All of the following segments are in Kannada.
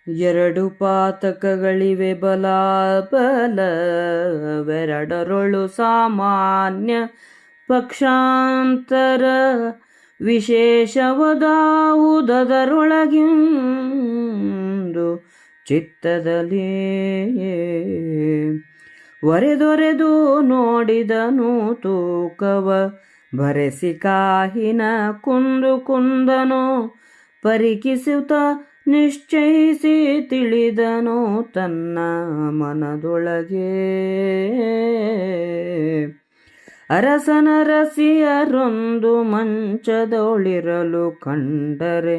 ಎರಡು ಪಾತಕಗಳಿವೆ ಬಲಾಬಲವೆರಡರೊಳು ಸಾಮಾನ್ಯ ಪಕ್ಷಾಂತರ ವಿಶೇಷವದಾವುದರೊಳಗಿಂದು ಚಿತ್ತದಲ್ಲಿ ಒರೆದೊರೆದು ನೋಡಿದನು ತೂಕವ ಭರೆಸಿ ಕಾಹಿನ ಕುಂದು ಕುಂದನು ಪರಿಕಿಸುತ್ತ ನಿಶ್ಚಯಿಸಿ ತಿಳಿದನು ತನ್ನ ಮನದೊಳಗೆ. ಅರಸನರಸಿಯರೊಂದು ಮಂಚದೊಳಿರಲು ಕಂಡರೆ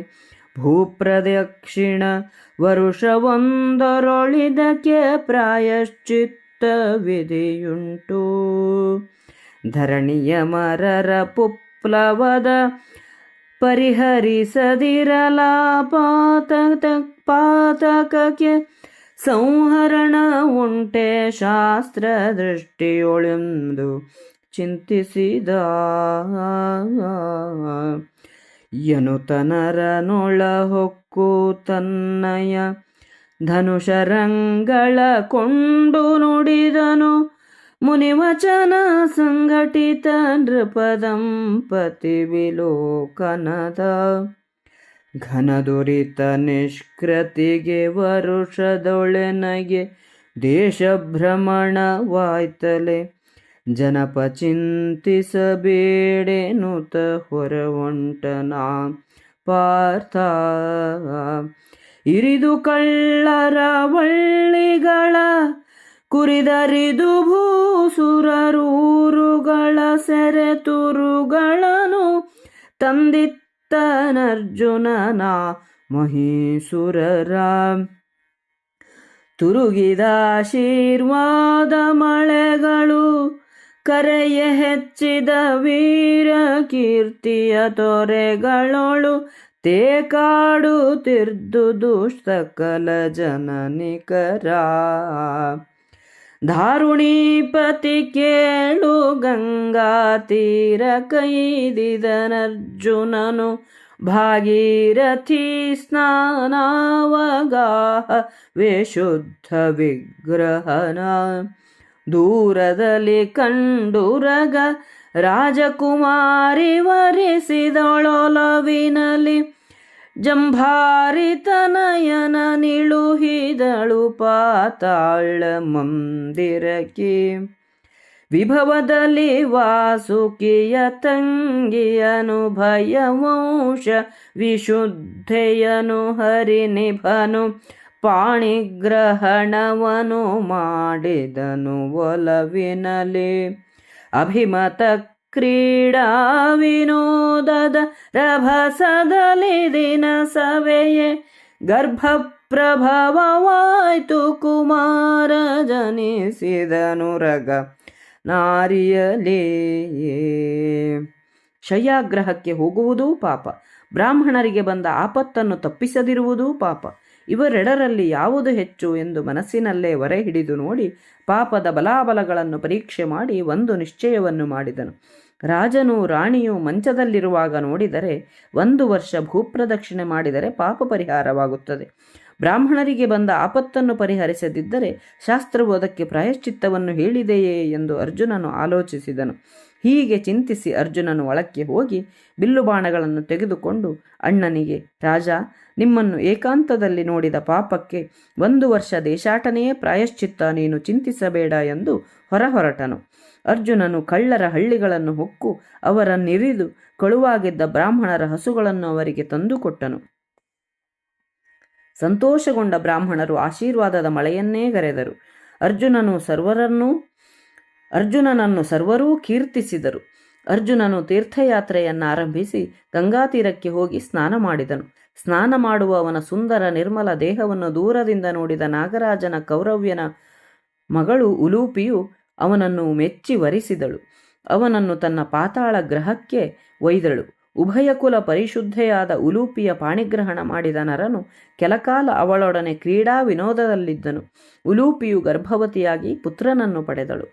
ಭೂಪ್ರದಕ್ಷಿಣ ವರುಷವೊಂದರೊಳಿದಕ್ಕೆ ಪ್ರಾಯಶ್ಚಿತ್ತ ವಿಧಿಯುಂಟು. ಧರಣಿಯ ಮರರ ಪುಪ್ಲವದ ಪರಿಹರಿಸದಿರಲ ಪಾತಕಕ್ಕೆ ಸಂಹರಣ ಉಂಟೆ ಶಾಸ್ತ್ರ ದೃಷ್ಟಿಯೊಳೆಂದು ಚಿಂತಿಸಿದ. ಯನುತನರನೊಳ ಹೊಕ್ಕು ತನ್ನಯ ಧನುಷರಂಗಳ ಕೊಂಡು ನುಡಿದನು ಮುನಿವಚನ ಸಂಘಟಿತ ನೃಪದಂಪತಿ ವಿಲೋಕನದ. ಘನದುರಿತ ನಿಷ್ಕೃತಿಗೆ ವರುಷದೊಳೆನಗೆ ದೇಶಭ್ರಮಣವಾಯ್ತಲೆ ಜನಪ ಚಿಂತಿಸಬೇಡೆನುತ ಹೊರವಂಟನ ಪಾರ್ಥ. ಇರಿದು ಕಳ್ಳರ ವಳ್ಳಿಗಳ ಕುರಿದರಿದು ಭೂಸುರರೂರುಗಳ ಸೆರೆತುರುಗಳನ್ನು ತಂದಿತ್ತನರ್ಜುನನ ಮಹೀಸುರರ. ತುರುಗಿದ ಆಶೀರ್ವಾದ ಮಳೆಗಳು ಕರೆಯ ಹೆಚ್ಚಿದ ವೀರ ಕೀರ್ತಿಯ ತೊರೆಗಳೊಳು ತೇಕಾಡುತ್ತಿರ್ದು ದುಷ್ಟಕಲ ಜನನಿಕರ. ದಾರುಣೀಪತಿ ಕೇಳು ಗಂಗಾ ತೀರ ಕೈದಿದನರ್ಜುನನು ಭಾಗೀರಥಿ ಸ್ನಾನಾವಗಾಹ ವಿಶುದ್ಧ ವಿಗ್ರಹನ. ದೂರದಲ್ಲಿ ಕಂಡುರಗ ರಾಜಕುಮಾರಿ ವರಿಸಿದಳೊಲವಿನಲಿ ಜಂಭಾರಿತನಯನ ನಿಳುಹಿದಳು ಪಾತಾಳ ಮಂದಿರಕ್ಕೆ. ವಿಭವದಲ್ಲಿ ವಾಸುಕಿಯ ತಂಗಿಯನು ಭಯವಂಶ ವಿಶುದ್ಧೆಯನು ಹರಿನಿಭನು ಪಾಣಿಗ್ರಹಣವನು ಮಾಡಿದನು ಒಲವಿನಲಿ. ಅಭಿಮತ ಕ್ರೀಡಾ ವಿನೋದದ ರಭಸದಲ್ಲಿ ದಿನ ಸವೆಯೇ ಗರ್ಭಪ್ರಭವವಾಯ್ತು ಕುಮಾರ ಜನಿಸಿದನು ರಗ ನಾರಿಯಲೇ. ಶಯ್ಯಾಗ್ರಹಕ್ಕೆ ಹೋಗುವುದೂ ಪಾಪ, ಬ್ರಾಹ್ಮಣರಿಗೆ ಬಂದ ಆಪತ್ತನ್ನು ತಪ್ಪಿಸದಿರುವುದೂ ಪಾಪ. ಇವರೆಡರಲ್ಲಿ ಯಾವುದು ಹೆಚ್ಚು ಎಂದು ಮನಸ್ಸಿನಲ್ಲೇ ಹೊರೆ ಹಿಡಿದು ನೋಡಿ ಪಾಪದ ಬಲಾಬಲಗಳನ್ನು ಪರೀಕ್ಷೆ ಮಾಡಿ ಒಂದು ನಿಶ್ಚಯವನ್ನು ಮಾಡಿದನು. ರಾಜನು ರಾಣಿಯು ಮಂಚದಲ್ಲಿರುವಾಗ ನೋಡಿದರೆ 1 ವರ್ಷ ಭೂಪ್ರದಕ್ಷಿಣೆ ಮಾಡಿದರೆ ಪಾಪ ಪರಿಹಾರವಾಗುತ್ತದೆ. ಬ್ರಾಹ್ಮಣರಿಗೆ ಬಂದ ಆಪತ್ತನ್ನು ಪರಿಹರಿಸದಿದ್ದರೆ ಶಾಸ್ತ್ರವು ಅದಕ್ಕೆ ಪ್ರಾಯಶ್ಚಿತ್ತವನ್ನು ಹೇಳಿದೆಯೇ ಎಂದು ಅರ್ಜುನನು ಆಲೋಚಿಸಿದನು. ಹೀಗೆ ಚಿಂತಿಸಿ ಅರ್ಜುನನು ಒಳಕ್ಕೆ ಹೋಗಿ ಬಿಲ್ಲುಬಾಣಗಳನ್ನು ತೆಗೆದುಕೊಂಡು ಅಣ್ಣನಿಗೆ, ರಾಜ, ನಿಮ್ಮನ್ನು ಏಕಾಂತದಲ್ಲಿ ನೋಡಿದ ಪಾಪಕ್ಕೆ 1 ವರ್ಷ ದೇಶಾಟನೆಯೇ ಪ್ರಾಯಶ್ಚಿತ್ತ, ನೀನು ಚಿಂತಿಸಬೇಡ ಎಂದು ಹೊರಟನು. ಅರ್ಜುನನು ಕಳ್ಳರ ಹಳ್ಳಿಗಳನ್ನು ಹೊಕ್ಕು ಅವರನ್ನಿರಿದು ಕಳುವಾಗಿದ್ದ ಬ್ರಾಹ್ಮಣರ ಹಸುಗಳನ್ನು ಅವರಿಗೆ ತಂದುಕೊಟ್ಟನು. ಸಂತೋಷಗೊಂಡ ಬ್ರಾಹ್ಮಣರು ಆಶೀರ್ವಾದದ ಮಳೆಯನ್ನೇ ಗರೆದರು. ಅರ್ಜುನನನ್ನು ಸರ್ವರೂ ಕೀರ್ತಿಸಿದರು. ಅರ್ಜುನನು ತೀರ್ಥಯಾತ್ರೆಯನ್ನು ಆರಂಭಿಸಿ ಗಂಗಾತೀರಕ್ಕೆ ಹೋಗಿ ಸ್ನಾನ ಮಾಡಿದನು. ಸ್ನಾನ ಮಾಡುವ ಅವನ ಸುಂದರ ನಿರ್ಮಲ ದೇಹವನ್ನು ದೂರದಿಂದ ನೋಡಿದ ನಾಗರಾಜನ ಕೌರವ್ಯನ ಮಗಳು ಉಲೂಪಿಯು ಅವನನ್ನು ಮೆಚ್ಚಿ ವರಿಸಿದಳು. ಅವನನ್ನು ತನ್ನ ಪಾತಾಳ ಗ್ರಹಕ್ಕೆ ಒಯ್ದಳು. ಉಭಯಕುಲ ಪರಿಶುದ್ಧೆಯಾದ ಉಲೂಪಿಯ ಪಾಣಿಗ್ರಹಣ ಮಾಡಿದ ನರನು ಕೆಲಕಾಲ ಅವಳೊಡನೆ ಕ್ರೀಡಾ ವಿನೋದದಲ್ಲಿದ್ದನು. ಉಲೂಪಿಯು ಗರ್ಭವತಿಯಾಗಿ ಪುತ್ರನನ್ನು ಪಡೆದಳು.